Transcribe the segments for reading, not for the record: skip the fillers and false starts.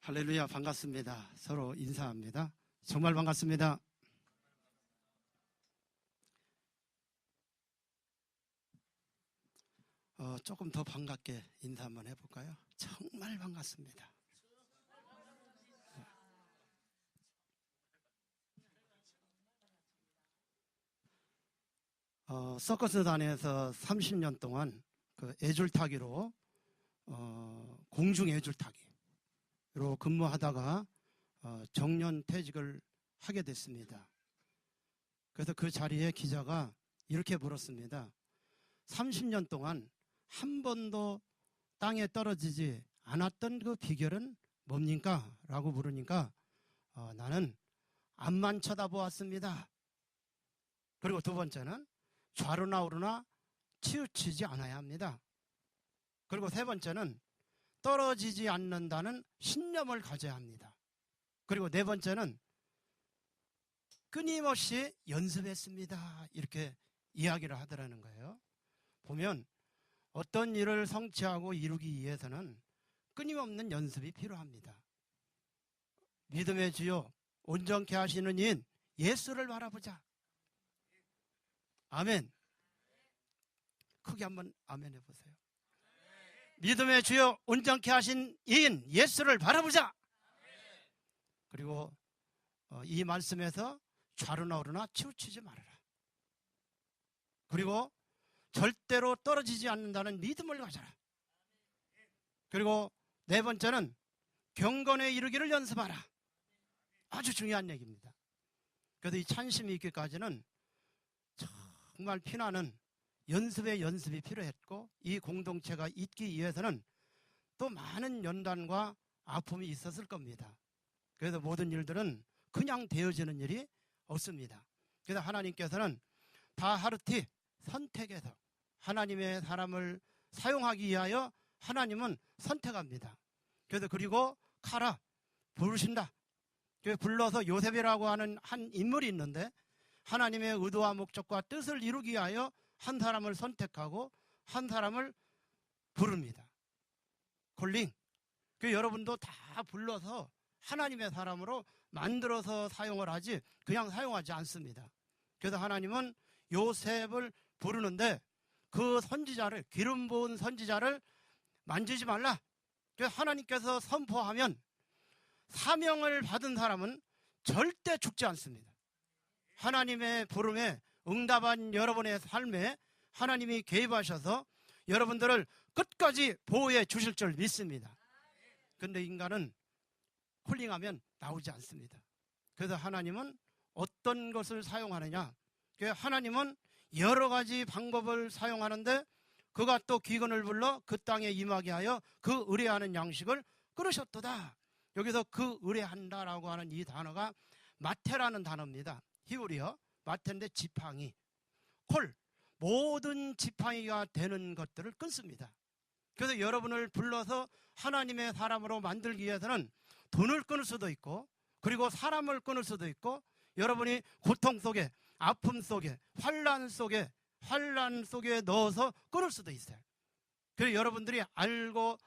할렐루야, 반갑습니다. 서로 인사합니다. 정말 반갑습니다. 조금 더 반갑게 인사 한번 해볼까요? 정말 반갑습니다. 서커스단에서 30년 동안 그 애줄타기로 공중 애줄타기로 근무하다가 정년 퇴직을 하게 됐습니다. 그래서 그 자리에 기자가 이렇게 물었습니다. 30년 동안 한 번도 땅에 떨어지지 않았던 그 비결은 뭡니까? 라고 물으니까 나는 앞만 쳐다보았습니다. 그리고 두 번째는 좌로나 우로나 치우치지 않아야 합니다. 그리고 세 번째는 떨어지지 않는다는 신념을 가져야 합니다. 그리고 네 번째는 끊임없이 연습했습니다. 이렇게 이야기를 하더라는 거예요. 보면 어떤 일을 성취하고 이루기 위해서는 끊임없는 연습이 필요합니다. 믿음의 주요 온전케 하시는 이인 예수를 바라보자. 아멘. 크게 한번 아멘 해보세요. 믿음의 주요 온전케 하신 이인 예수를 바라보자. 그리고 이 말씀에서 좌로나 우로나 치우치지 말아라. 그리고 절대로 떨어지지 않는다는 믿음을 가져라. 그리고 네 번째는 경건에 이르기를 연습하라. 아주 중요한 얘기입니다. 그래서 이 찬심이 있기까지는 정말 피나는 연습의 연습이 필요했고, 이 공동체가 있기 위해서는 또 많은 연단과 아픔이 있었을 겁니다. 그래서 모든 일들은 그냥 되어지는 일이 없습니다. 그래서 하나님께서는 바하르티 선택해서 하나님의 사람을 사용하기 위하여 하나님은 선택합니다. 그래서 그리고 카라 부르신다. 불러서 요셉이라고 하는 한 인물이 있는데 하나님의 의도와 목적과 뜻을 이루기 위하여 한 사람을 선택하고 한 사람을 부릅니다. 콜링. 여러분도 다 불러서 하나님의 사람으로 만들어서 사용을 하지 그냥 사용하지 않습니다. 그래서 하나님은 요셉을 부르는데 그 선지자를, 기름 부은 선지자를 만지지 말라. 하나님께서 선포하면 사명을 받은 사람은 절대 죽지 않습니다. 하나님의 부름에 응답한 여러분의 삶에 하나님이 개입하셔서 여러분들을 끝까지 보호해 주실 줄 믿습니다. 그런데 인간은 콜링하면 나오지 않습니다. 그래서 하나님은 어떤 것을 사용하느냐? 하나님은 여러 가지 방법을 사용하는데 그가 또 기근을 불러 그 땅에 임하게 하여 그 의뢰하는 양식을 끊으셨도다. 여기서 그 의뢰한다라고 하는 이 단어가 마테라는 단어입니다. 히브리어 마테인데 지팡이, 콜, 모든 지팡이가 되는 것들을 끊습니다. 그래서 여러분을 불러서 하나님의 사람으로 만들기 위해서는 돈을 끊을 수도 있고, 그리고 사람을 끊을 수도 있고, 여러분이 고통 속에, 아픔 속에, 환난 속에 넣어서 끊을 수도 있어요. 그래서 여러분들이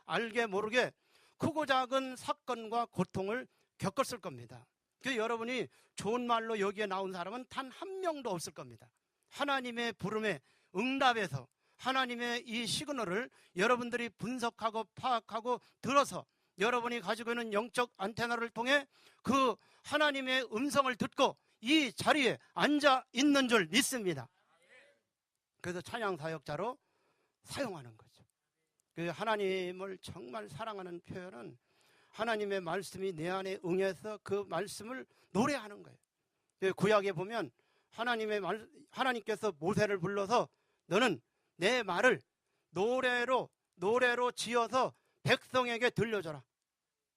알게 모르게 크고 작은 사건과 고통을 겪었을 겁니다. 그래서 여러분이 좋은 말로 여기에 나온 사람은 단 한 명도 없을 겁니다. 하나님의 부름에 응답해서 하나님의 이 시그널을 여러분들이 분석하고 파악하고 들어서 여러분이 가지고 있는 영적 안테나를 통해 그 하나님의 음성을 듣고 이 자리에 앉아 있는 줄 믿습니다. 그래서 찬양 사역자로 사용하는 거죠. 그 하나님을 정말 사랑하는 표현은 하나님의 말씀이 내 안에 응해서 그 말씀을 노래하는 거예요. 구약에 보면 하나님께서 모세를 불러서 너는 내 말을 노래로 지어서 백성에게 들려줘라.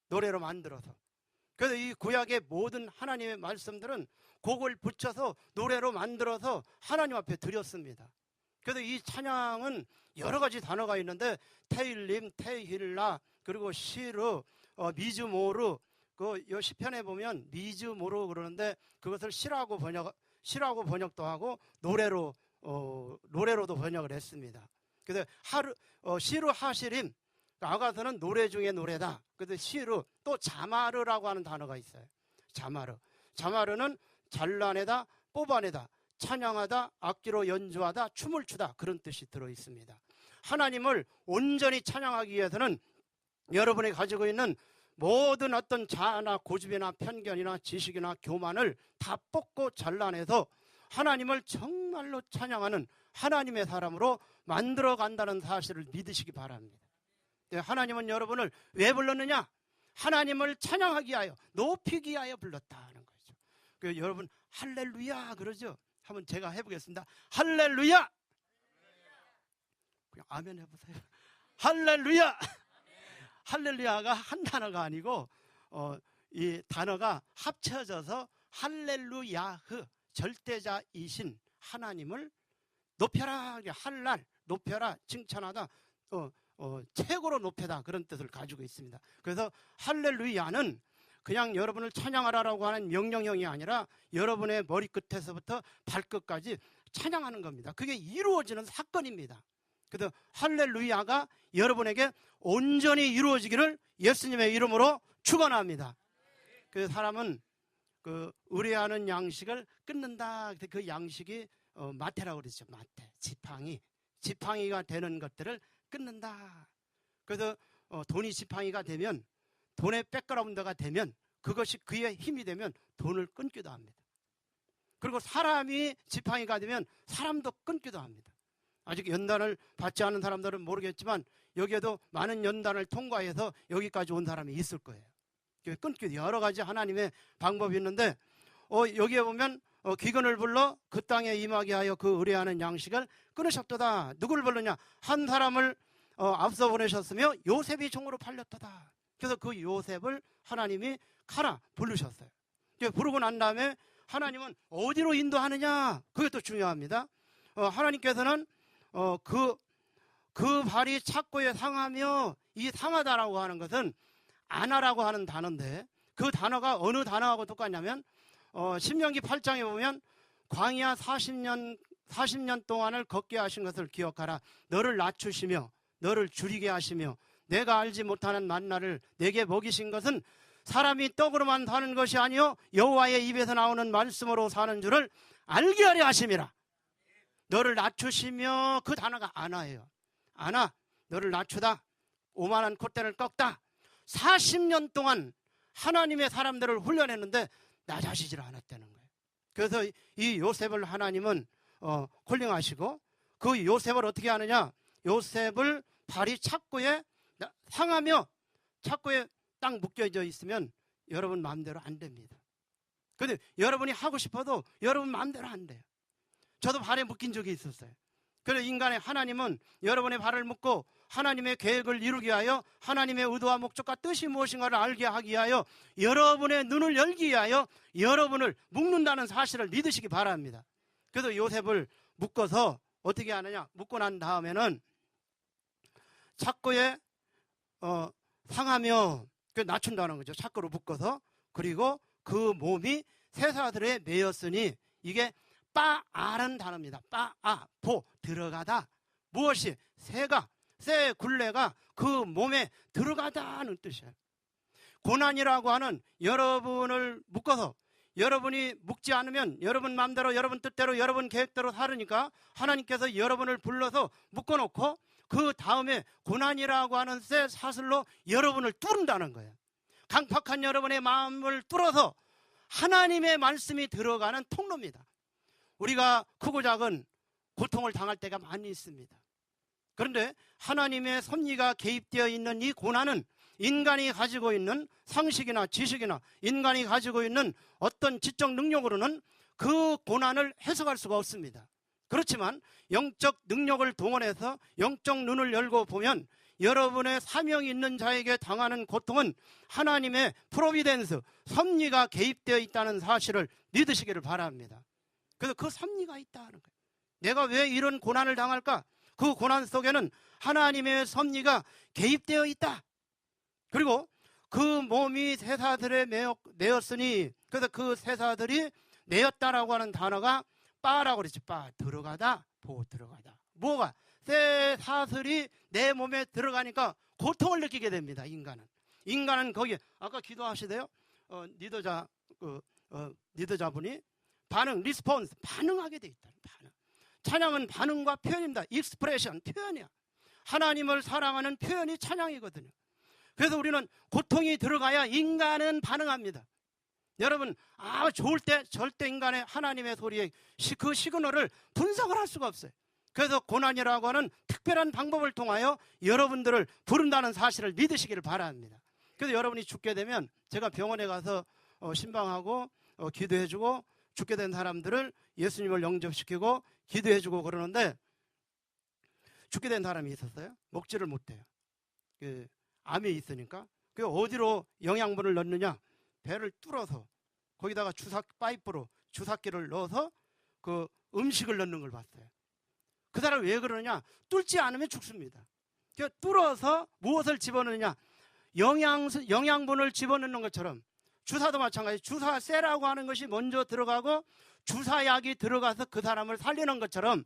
노래로 만들어서. 그래서 이 구약의 모든 하나님의 말씀들은 곡을 붙여서 노래로 만들어서 하나님 앞에 드렸습니다. 그래서 이 찬양은 여러 가지 단어가 있는데 테일림, 테힐라, 그리고 시르, 미즈모르, 요 시편에 보면 미즈모르 그러는데 그것을 시라고 번역도 하고 노래로도 번역을 했습니다. 그래서 시르 하시림, 아가서는 노래 중에 노래다. 그래서 시르, 또 자마르라고 하는 단어가 있어요. 자마르. 자마르는 잘라내다, 뽑아내다, 찬양하다, 악기로 연주하다, 춤을 추다, 그런 뜻이 들어있습니다. 하나님을 온전히 찬양하기 위해서는 여러분이 가지고 있는 모든 어떤 자아나 고집이나 편견이나 지식이나 교만을 다 뽑고 잘라내서 하나님을 정말로 찬양하는 하나님의 사람으로 만들어 간다는 사실을 믿으시기 바랍니다. 하나님은 여러분을 왜 불렀느냐? 하나님을 찬양하기 위하여, 높이기 위하여 불렀다는 거죠. 그래서 여러분 할렐루야 그러죠? 한번 제가 해보겠습니다. 할렐루야! 그냥 아멘 해보세요. 할렐루야! 할렐루야가 한 단어가 아니고 이 단어가 합쳐져서 할렐루야흐, 절대자이신 하나님을 높여라, 할랄, 높여라, 칭찬하다, 최고로 높여다, 그런 뜻을 가지고 있습니다. 그래서 할렐루야는 그냥 여러분을 찬양하라고 하는 명령형이 아니라 여러분의 머리끝에서부터 발끝까지 찬양하는 겁니다. 그게 이루어지는 사건입니다. 그래서 할렐루야가 여러분에게 온전히 이루어지기를 예수님의 이름으로 축원합니다. 그 사람은 그 의뢰하는 양식을 끊는다. 그 양식이 마태라고 그러죠. 마태, 지팡이가 되는 것들을 끊는다. 그래서 돈이 지팡이가 되면, 돈의 백그라운드가 되면, 그것이 그의 힘이 되면 돈을 끊기도 합니다. 그리고 사람이 지팡이가 되면 사람도 끊기도 합니다. 아직 연단을 받지 않은 사람들은 모르겠지만 여기에도 많은 연단을 통과해서 여기까지 온 사람이 있을 거예요. 끊기도 여러 가지 하나님의 방법이 있는데 여기에 보면 기근을 불러 그 땅에 임하게 하여 그 의뢰하는 양식을 끊으셨도다. 누구를 불렀냐? 한 사람을 앞서 보내셨으며 요셉이 종으로 팔렸도다. 그래서 그 요셉을 하나님이 가라 부르셨어요. 부르고 난 다음에 하나님은 어디로 인도하느냐? 그게 또 중요합니다. 하나님께서는 그 발이 착고에 상하며, 이 상하다라고 하는 것은 아나라고 하는 단어인데, 그 단어가 어느 단어하고 똑같냐면 신명기 8장에 보면 광야 40년 동안을 걷게 하신 것을 기억하라. 너를 낮추시며 너를 줄이게 하시며 내가 알지 못하는 만나를 내게 먹이신 것은 사람이 떡으로만 사는 것이 아니요 여호와의 입에서 나오는 말씀으로 사는 줄을 알게 하려 하심이라. 너를 낮추시며, 그 단어가 아나예요. 아나, 너를 낮추다, 오만한 콧대를 꺾다. 40년 동안 하나님의 사람들을 훈련했는데 낮아지질 않았다는 거예요. 그래서 이 요셉을 하나님은 콜링하시고, 그 요셉을 어떻게 하느냐? 요셉을 발이 착고에 상하며, 착고에 딱 묶여져 있으면 여러분 마음대로 안 됩니다. 근데 여러분이 하고 싶어도 여러분 마음대로 안 돼요. 저도 발에 묶인 적이 있었어요. 그래서 인간의 하나님은 여러분의 발을 묶고 하나님의 계획을 이루기 위하여, 하나님의 의도와 목적과 뜻이 무엇인가를 알게 하기 위하여, 여러분의 눈을 열기 위하여 여러분을 묶는다는 사실을 믿으시기 바랍니다. 그래서 요셉을 묶어서 어떻게 하느냐? 묶고 난 다음에는 착고에 상하며, 낮춘다는 거죠. 착고로 묶어서. 그리고 그 몸이 새사들에 매였으니, 이게 빠아는 단어입니다. 빠아, 보, 들어가다. 무엇이? 새 굴레가 그 몸에 들어가다는 뜻이에요. 고난이라고 하는 여러분을 묶어서, 여러분이 묶지 않으면 여러분 마음대로, 여러분 뜻대로, 여러분 계획대로 살으니까 하나님께서 여러분을 불러서 묶어놓고 그 다음에 고난이라고 하는 새 사슬로 여러분을 뚫는다는 거예요. 강팍한 여러분의 마음을 뚫어서 하나님의 말씀이 들어가는 통로입니다. 우리가 크고 작은 고통을 당할 때가 많이 있습니다. 그런데 하나님의 섭리가 개입되어 있는 이 고난은 인간이 가지고 있는 상식이나 지식이나 인간이 가지고 있는 어떤 지적 능력으로는 그 고난을 해석할 수가 없습니다. 그렇지만 영적 능력을 동원해서 영적 눈을 열고 보면 여러분의 사명이 있는 자에게 당하는 고통은 하나님의 프로비덴스, 섭리가 개입되어 있다는 사실을 믿으시기를 바랍니다. 그래서 그 섭리가 있다는 거예요. 내가 왜 이런 고난을 당할까? 그 고난 속에는 하나님의 섭리가 개입되어 있다. 그리고 그 몸이 새사들에 매였으니, 그래서 그 새사들이 매였다라고 하는 단어가 빠라고 그랬죠. 빠, 들어가다, 보, 들어가다. 뭐가? 새 사슬이 내 몸에 들어가니까 고통을 느끼게 됩니다. 인간은 거기에 아까 기도하시대요. 리더자분이 리스폰스 반응하게 돼 있다. 찬양은 반응과 표현입니다. 익스프레션 표현이야. 하나님을 사랑하는 표현이 찬양이거든요. 그래서 우리는 고통이 들어가야 인간은 반응합니다. 여러분, 좋을 때 절대 인간의 하나님의 소리에 그 시그널을 분석을 할 수가 없어요. 그래서 고난이라고 하는 특별한 방법을 통하여 여러분들을 부른다는 사실을 믿으시기를 바랍니다. 그래서 여러분이 죽게 되면 제가 병원에 가서 신방하고 기도해주고 죽게 된 사람들을 예수님을 영접시키고 기도해주고 그러는데, 죽게 된 사람이 있었어요. 먹지를 못해요. 암이 있으니까. 그 어디로 영양분을 넣느냐, 배를 뚫어서 거기다가 파이프로 주사기를 넣어서 그 음식을 넣는 걸 봤어요. 그 사람 왜 그러냐, 뚫지 않으면 죽습니다. 뚫어서 무엇을 집어넣느냐, 영양분을 집어넣는 것처럼 주사도 마찬가지. 주사세라고 하는 것이 먼저 들어가고 주사약이 들어가서 그 사람을 살리는 것처럼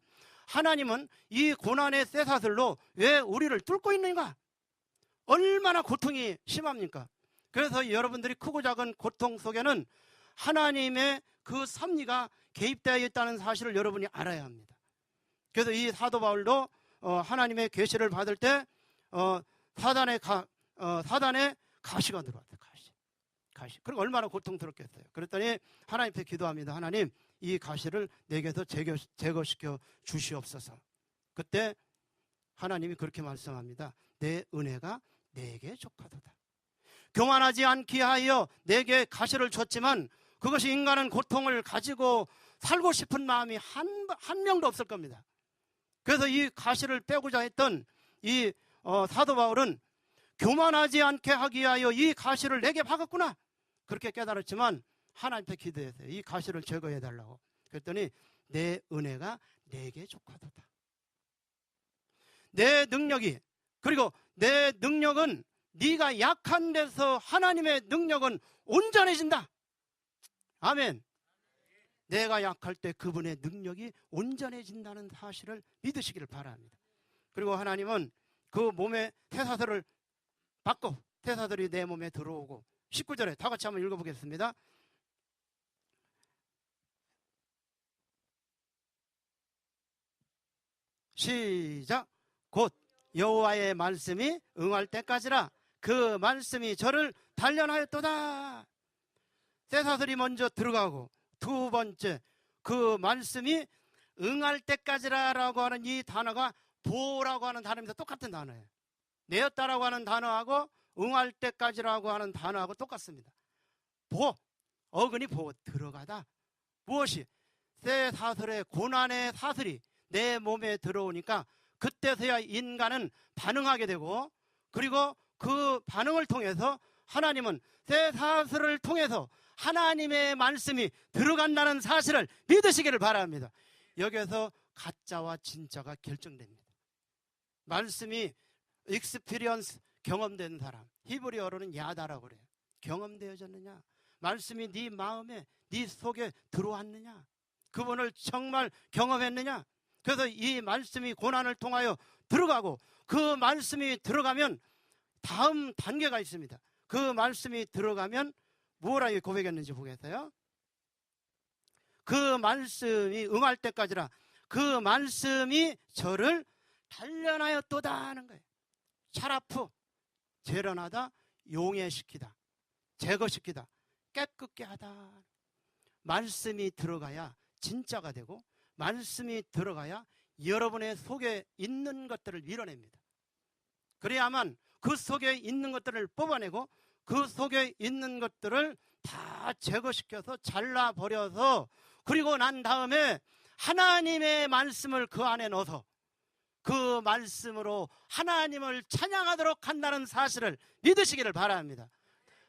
하나님은 이 고난의 쇠사슬로 왜 우리를 뚫고 있는가? 얼마나 고통이 심합니까? 그래서 여러분들이 크고 작은 고통 속에는 하나님의 그 섭리가 개입되어 있다는 사실을 여러분이 알아야 합니다. 그래서 이 사도 바울도 하나님의 계시를 받을 때 사단의 가시가 들어왔어요. 가시. 그럼 얼마나 고통스럽겠어요. 그랬더니 하나님께 기도합니다. 하나님, 이 가시를 내게서 제거시켜 주시옵소서. 그때 하나님이 그렇게 말씀합니다. 내 은혜가 내게 족하도다. 교만하지 않게 하여 내게 가시를 줬지만 그것이 인간은 고통을 가지고 살고 싶은 마음이 한 명도 없을 겁니다. 그래서 이 가시를 빼고자 했던 이 사도 바울은 교만하지 않게 하기 위하여 이 가시를 내게 박았구나, 그렇게 깨달았지만 하나님께 기도했어요. 이 가시를 제거해 달라고. 그랬더니 내 은혜가 내게 족하도다. 내 능력이, 그리고 내 능력은 네가 약한 데서 하나님의 능력은 온전해진다. 아멘. 내가 약할 때 그분의 능력이 온전해진다는 사실을 믿으시기를 바랍니다. 그리고 하나님은 그 몸에 쇠사슬을 받고 쇠사슬이 내 몸에 들어오고, 19절에 다 같이 한번 읽어보겠습니다. 시작. 곧 여호와의 말씀이 응할 때까지라. 그 말씀이 저를 단련하였도다. 쇠사슬이 먼저 들어가고, 두 번째, 그 말씀이 응할 때까지라라고 하는 이 단어가 보라고 하는 단어입니다. 똑같은 단어예요. 내었다라고 하는 단어하고 응할 때까지라고 하는 단어하고 똑같습니다. 어근이 들어가다. 무엇이? 쇠사슬의 고난의 사슬이 내 몸에 들어오니까 그때서야 인간은 반응하게 되고, 그리고 그 반응을 통해서 하나님은 쇠사슬을 통해서 하나님의 말씀이 들어간다는 사실을 믿으시기를 바랍니다. 여기에서 가짜와 진짜가 결정됩니다. 말씀이 익스피리언스, 경험된 사람, 히브리어로는 야다라고 그래요. 경험되어졌느냐? 말씀이 네 마음에, 네 속에 들어왔느냐? 그분을 정말 경험했느냐? 그래서 이 말씀이 고난을 통하여 들어가고, 그 말씀이 들어가면 다음 단계가 있습니다. 그 말씀이 들어가면 뭐라고 고백했는지 보겠어요? 그 말씀이 응할 때까지라. 그 말씀이 저를 단련하였도다 하는 거예요. 차라프, 재련하다, 용해시키다, 제거시키다, 깨끗게 하다. 말씀이 들어가야 진짜가 되고, 말씀이 들어가야 여러분의 속에 있는 것들을 밀어냅니다. 그래야만 그 속에 있는 것들을 뽑아내고, 그 속에 있는 것들을 다 제거시켜서 잘라버려서, 그리고 난 다음에 하나님의 말씀을 그 안에 넣어서 그 말씀으로 하나님을 찬양하도록 한다는 사실을 믿으시기를 바랍니다.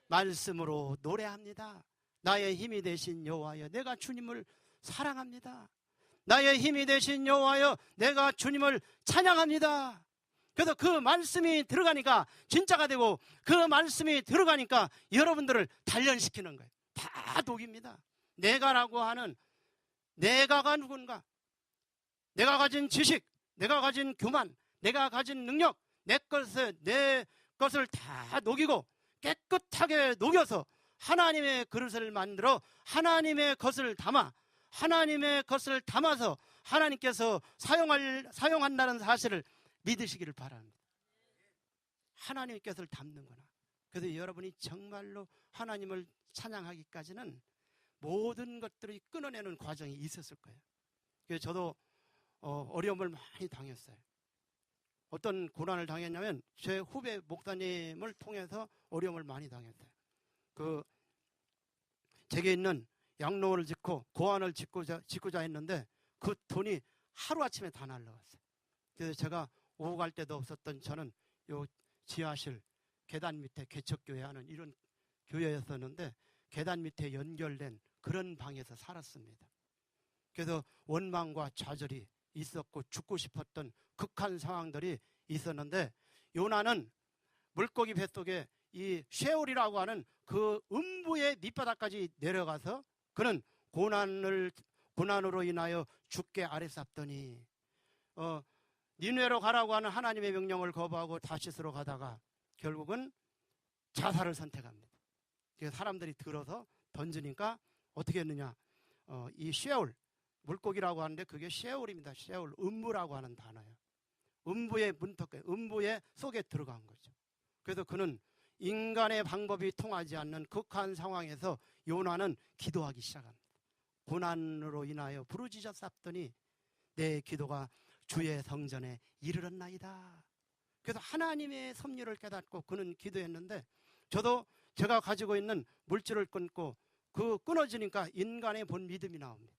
말씀으로 노래합니다. 나의 힘이 되신 여호와여, 내가 주님을 사랑합니다. 나의 힘이 되신 여호와여, 내가 주님을 찬양합니다. 그래서 그 말씀이 들어가니까 진짜가 되고, 그 말씀이 들어가니까 여러분들을 단련시키는 거예요. 다 독입니다. 내가라고 하는, 내가가 누군가, 내가 가진 지식, 내가 가진 교만, 내가 가진 능력, 내 것을 다 녹이고 깨끗하게 녹여서 하나님의 그릇을 만들어 하나님의 것을 담아 하나님의 것을 담아서 하나님께서 사용한다는 사실을 믿으시기를 바랍니다. 하나님의 것을 담는구나. 그래서 여러분이 정말로 하나님을 찬양하기까지는 모든 것들이 끊어내는 과정이 있었을 거예요. 그래서 저도 어려움을 많이 당했어요. 어떤 고난을 당했냐면 제 후배 목사님을 통해서 어려움을 많이 당했어요. 제게 있는 양로원을 짓고 고안을 짓고자 했는데 그 돈이 하루아침에 다 날라갔어요. 그래서 제가 오고 갈 데도 없었던 저는 요 지하실 계단 밑에 개척교회 하는 이런 교회였었는데 계단 밑에 연결된 그런 방에서 살았습니다. 그래서 원망과 좌절이 있었고 죽고 싶었던 극한 상황들이 있었는데 요나는 물고기 뱃속에 이 쉐올이라고 하는 그 음부의 밑바닥까지 내려가서 그는 고난으로 인하여 죽게 아뢰쌌더니 니느웨로 가라고 하는 하나님의 명령을 거부하고 다시스로 가다가 결국은 자살을 선택합니다. 그래서 사람들이 들어서 던지니까 어떻게 했느냐, 이 쉐올, 물고기라고 하는데 그게 쉐올입니다. 쉐올, 음부라고 하는 단어예요. 음부의 문턱에, 음부의 속에 들어간 거죠. 그래서 그는 인간의 방법이 통하지 않는 극한 상황에서 요나는 기도하기 시작합니다. 고난으로 인하여 부르짖어 쌌더니 내 기도가 주의 성전에 이르렀나이다. 그래서 하나님의 섭리를 깨닫고 그는 기도했는데 저도 제가 가지고 있는 물질을 끊고 그 끊어지니까 인간의 본 믿음이 나옵니다.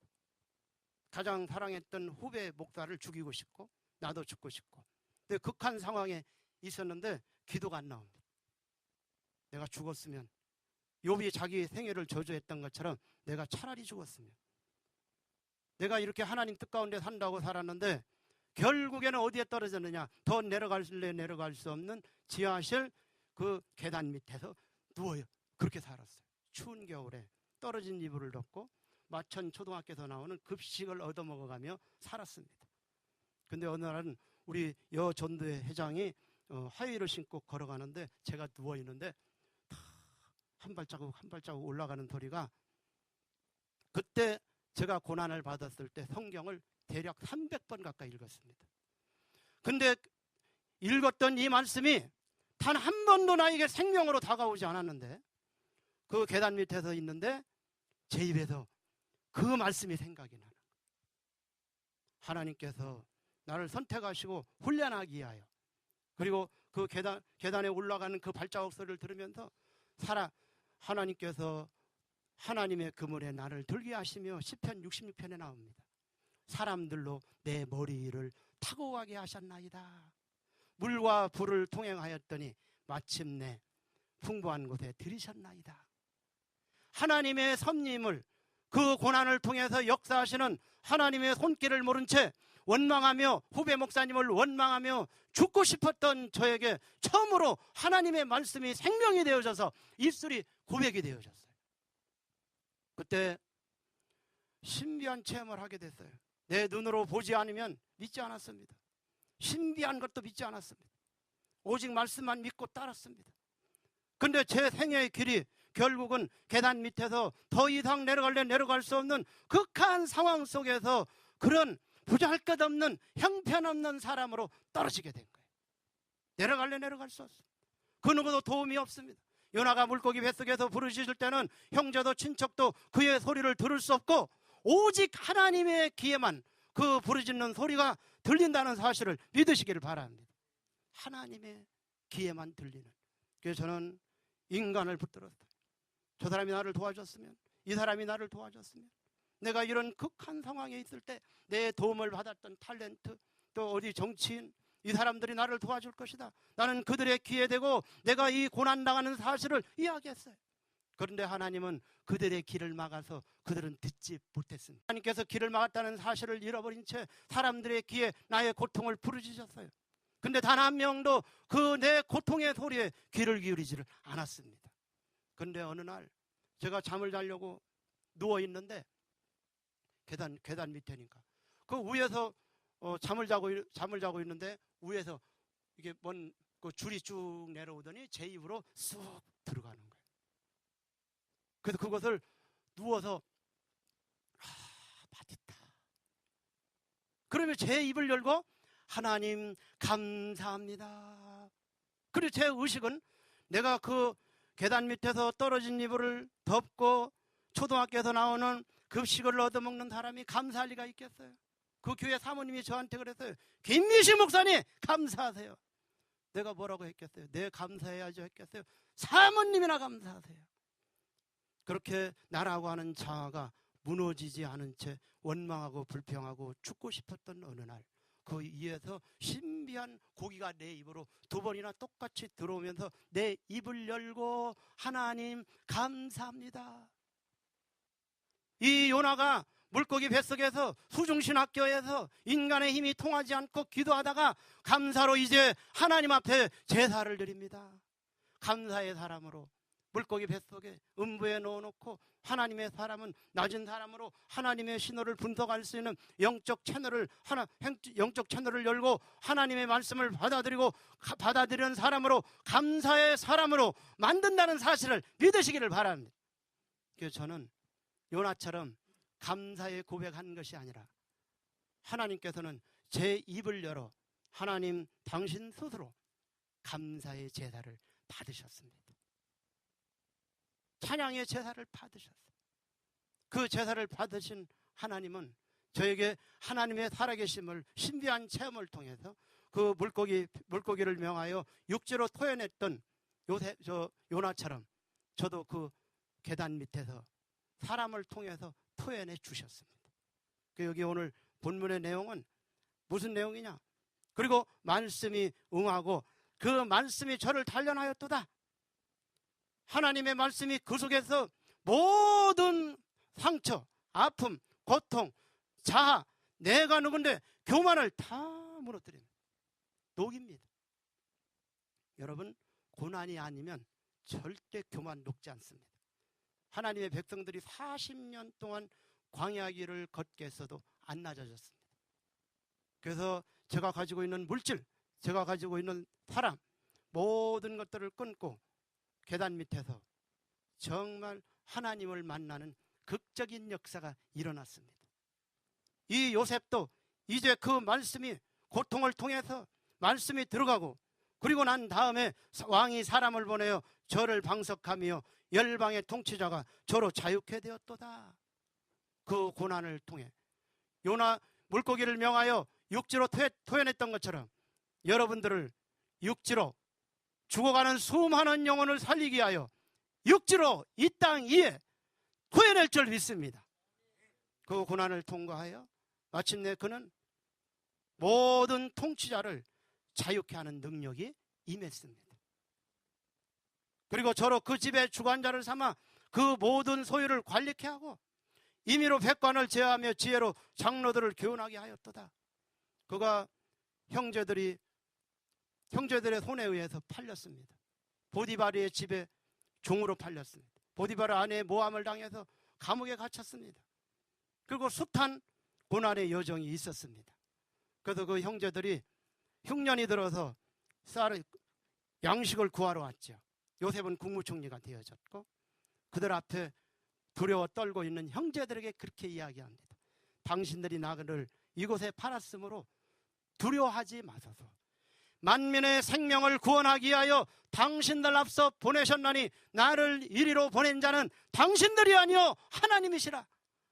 가장 사랑했던 후배 목사를 죽이고 싶고 나도 죽고 싶고 근데 극한 상황에 있었는데 기도가 안 나옵니다. 내가 죽었으면 욥이 자기 생애를 저주했던 것처럼 내가 차라리 죽었으면 내가 이렇게 하나님 뜻 가운데 산다고 살았는데 결국에는 어디에 떨어졌느냐, 더 내려갈래 내려갈 수 없는 지하실 그 계단 밑에서 누워요. 그렇게 살았어요. 추운 겨울에 떨어진 이불을 덮고 마천 초등학교에서 나오는 급식을 얻어먹어가며 살았습니다. 근데 어느 날은 우리 여 전도회 회장이 하이힐을 신고 걸어가는데 제가 누워있는데 한 발자국 한 발자국 올라가는 소리가, 그때 제가 고난을 받았을 때 성경을 대략 300번 가까이 읽었습니다. 근데 읽었던 이 말씀이 단 한 번도 나에게 생명으로 다가오지 않았는데 그 계단 밑에서 있는데 제 입에서 그 말씀이 생각이 나는 거예요. 하나님께서 나를 선택하시고 훈련하기 위하여, 그리고 그 계단에 올라가는 그 발자국 소리를 들으면서 하나님께서 하나님의 그물에 나를 들게 하시며 시편 66편에 나옵니다. 사람들로 내 머리를 타고 가게 하셨나이다. 물과 불을 통행하였더니 마침내 풍부한 곳에 들이셨나이다. 하나님의 섭리임을, 그 고난을 통해서 역사하시는 하나님의 손길을 모른 채 원망하며 후배 목사님을 원망하며 죽고 싶었던 저에게 처음으로 하나님의 말씀이 생명이 되어져서 입술이 고백이 되어졌어요. 그때 신비한 체험을 하게 됐어요. 내 눈으로 보지 않으면 믿지 않았습니다. 신비한 것도 믿지 않았습니다. 오직 말씀만 믿고 따랐습니다. 근데 제 생애의 길이 결국은 계단 밑에서 더 이상 내려갈 수 없는 극한 상황 속에서 그런 보잘것없는 형편없는 사람으로 떨어지게 된 거예요. 내려갈 수 없어요. 그 누구도 도움이 없습니다. 요나가 물고기 뱃속에서 부르짖을 때는 형제도 친척도 그의 소리를 들을 수 없고 오직 하나님의 귀에만 그 부르짖는 소리가 들린다는 사실을 믿으시기를 바랍니다. 하나님의 귀에만 들리는. 그래서 저는 인간을 붙들었어요. 저 사람이 나를 도와줬으면, 이 사람이 나를 도와줬으면, 내가 이런 극한 상황에 있을 때 내 도움을 받았던 탤런트, 또 어디 정치인, 이 사람들이 나를 도와줄 것이다. 나는 그들의 귀에 대고 내가 이 고난당하는 사실을 이야기했어요. 그런데 하나님은 그들의 귀를 막아서 그들은 듣지 못했습니다. 하나님께서 귀를 막았다는 사실을 잃어버린 채 사람들의 귀에 나의 고통을 부르짖었어요. 근데 단 한 명도 그 내 고통의 소리에 귀를 기울이지를 않았습니다. 그런데 어느 날 제가 잠을 자려고 누워있는데 계단 밑에니까 그 위에서 잠을 자고 있는데 위에서 이게 그 줄이 쭉 내려오더니 제 입으로 쑥 들어가는 거예요. 그래서 그것을 누워서 맛있다. 그러면 제 입을 열고 하나님 감사합니다. 그리고 제 의식은 내가 그 계단 밑에서 떨어진 이불을 덮고 초등학교에서 나오는 급식을 얻어먹는 사람이 감사할 리가 있겠어요? 그 교회 사모님이 저한테 그랬어요. 김미식 목사님 감사하세요. 내가 뭐라고 했겠어요? 네 감사해야죠 했겠어요? 사모님이나 감사하세요. 그렇게 나라고 하는 자아가 무너지지 않은 채 원망하고 불평하고 죽고 싶었던 어느 날, 그 위에서 신비한 고기가 내 입으로 2번이나 똑같이 들어오면서 내 입을 열고 하나님 감사합니다. 이 요나가 물고기 뱃속에서 수중신학교에서 인간의 힘이 통하지 않고 기도하다가 감사로 이제 하나님 앞에 제사를 드립니다. 감사의 사람으로 물고기 뱃속에 음부에 넣어놓고 하나님의 사람은 낮은 사람으로 하나님의 신호를 분석할 수 있는 영적 채널을 열고 하나님의 말씀을 받아들이는 사람으로, 감사의 사람으로 만든다는 사실을 믿으시기를 바랍니다. 그래서 저는 요나처럼 감사의 고백한 것이 아니라 하나님께서는 제 입을 열어 하나님 당신 스스로 감사의 제사를 받으셨습니다. 찬양의 제사를 받으셨어요. 그 제사를 받으신 하나님은 저에게 하나님의 살아계심을 신비한 체험을 통해서 그 물고기를 명하여 육지로 토해냈던 요나처럼 저도 그 계단 밑에서 사람을 통해서 토해내 주셨습니다. 여기 오늘 본문의 내용은 무슨 내용이냐? 그리고 말씀이 응하고 그 말씀이 저를 단련하였도다. 하나님의 말씀이 그 속에서 모든 상처, 아픔, 고통, 자아, 내가 누군데 교만을 다 무너뜨립니다. 녹입니다. 여러분, 고난이 아니면 절대 교만 녹지 않습니다. 하나님의 백성들이 40년 동안 광야길을 걷게 했어도 안 낮아졌습니다. 그래서 제가 가지고 있는 물질, 제가 가지고 있는 사람, 모든 것들을 끊고 계단 밑에서 정말 하나님을 만나는 극적인 역사가 일어났습니다. 이 요셉도 이제 그 말씀이 고통을 통해서 말씀이 들어가고, 그리고 난 다음에 왕이 사람을 보내어 저를 방석하며 열방의 통치자가 저로 자유케 되었도다. 그 고난을 통해 요나 물고기를 명하여 육지로 토해냈던 것처럼 여러분들을 육지로 죽어가는 수많은 영혼을 살리기 위하여 육지로 이 땅 위에 토해낼 줄 믿습니다. 그 고난을 통과하여 마침내 그는 모든 통치자를 자유케 하는 능력이 임했습니다. 그리고 저로 그 집의 주관자를 삼아 그 모든 소유를 관리케 하고 임의로 백관을 제어하며 지혜로 장로들을 교훈하게 하였도다. 그가 형제들의 손에 의해서 팔렸습니다. 보디바르의 집에 종으로 팔렸습니다. 보디바르 아내의 모함을 당해서 감옥에 갇혔습니다. 그리고 숱한 고난의 여정이 있었습니다. 그래서 그 형제들이 흉년이 들어서 양식을 구하러 왔죠. 요셉은 국무총리가 되어졌고 그들 앞에 두려워 떨고 있는 형제들에게 그렇게 이야기합니다. 당신들이 나를 이곳에 팔았으므로 두려워하지 마소서. 만민의 생명을 구원하기 위하여 당신들 앞서 보내셨나니 나를 이리로 보낸 자는 당신들이 아니요 하나님이시라.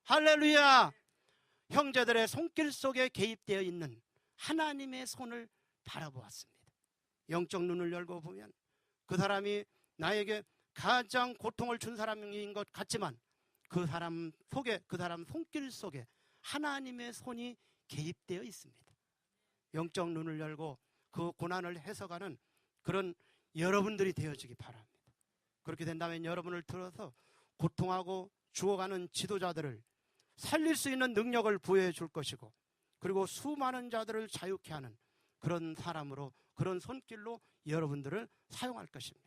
할렐루야. 형제들의 손길 속에 개입되어 있는 하나님의 손을 바라보았습니다. 영적 눈을 열고 보면 그 사람이 나에게 가장 고통을 준 사람인 것 같지만 그 사람 손길 속에 하나님의 손이 개입되어 있습니다. 영적 눈을 열고 그 고난을 해석하는 그런 여러분들이 되어주기 바랍니다. 그렇게 된다면 여러분을 들어서 고통하고 죽어가는 지도자들을 살릴 수 있는 능력을 부여해 줄 것이고, 그리고 수많은 자들을 자유케 하는 그런 사람으로, 그런 손길로 여러분들을 사용할 것입니다.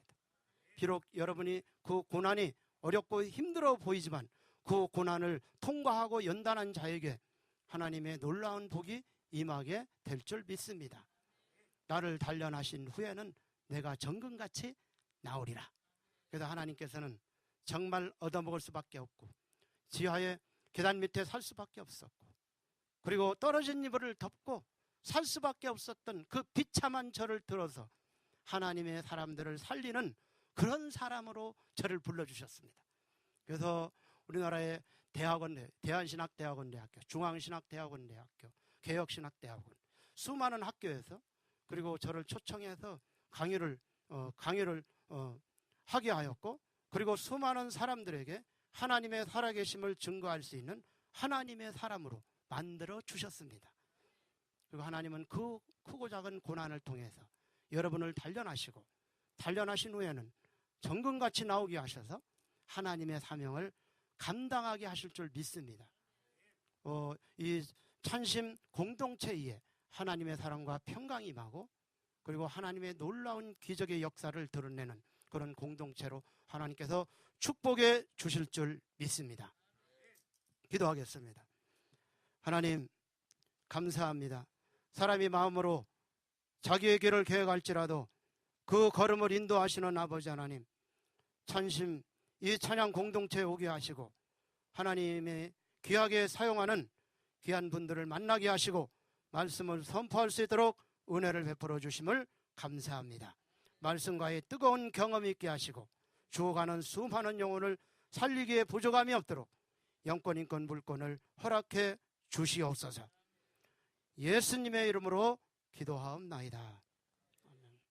비록 여러분이 그 고난이 어렵고 힘들어 보이지만 그 고난을 통과하고 연단한 자에게 하나님의 놀라운 복이 임하게 될 줄 믿습니다. 나를 단련하신 후에는 내가 정금같이 나오리라. 그래서 하나님께서는 정말 얻어먹을 수밖에 없고 지하의 계단 밑에 살 수밖에 없었고 그리고 떨어진 이불을 덮고 살 수밖에 없었던 그 비참한 저를 들어서 하나님의 사람들을 살리는 그런 사람으로 저를 불러주셨습니다. 그래서 우리나라의 대학원, 대한신학대학원대학교, 중앙신학대학원대학교, 개혁신학대학원 수많은 학교에서 그리고 저를 초청해서 강의를 하게 하였고 그리고 수많은 사람들에게 하나님의 살아계심을 증거할 수 있는 하나님의 사람으로 만들어 주셨습니다. 그리고 하나님은 그 크고 작은 고난을 통해서 여러분을 단련하시고 단련하신 후에는 정금같이 나오게 하셔서 하나님의 사명을 감당하게 하실 줄 믿습니다. 이 찬심 공동체에 하나님의 사랑과 평강이 임하고 그리고 하나님의 놀라운 기적의 역사를 드러내는 그런 공동체로 하나님께서 축복해 주실 줄 믿습니다. 기도하겠습니다. 하나님 감사합니다. 사람이 마음으로 자기의 길을 계획할지라도 그 걸음을 인도하시는 아버지 하나님, 찬심 이 찬양 공동체에 오게 하시고 하나님의 귀하게 사용하는 귀한 분들을 만나게 하시고 말씀을 선포할 수 있도록 은혜를 베풀어 주심을 감사합니다. 말씀과의 뜨거운 경험이 있게 하시고 죽어가는 수많은 영혼을 살리기에 부족함이 없도록 영권, 인권, 물권을 허락해 주시옵소서. 예수님의 이름으로 기도하옵나이다.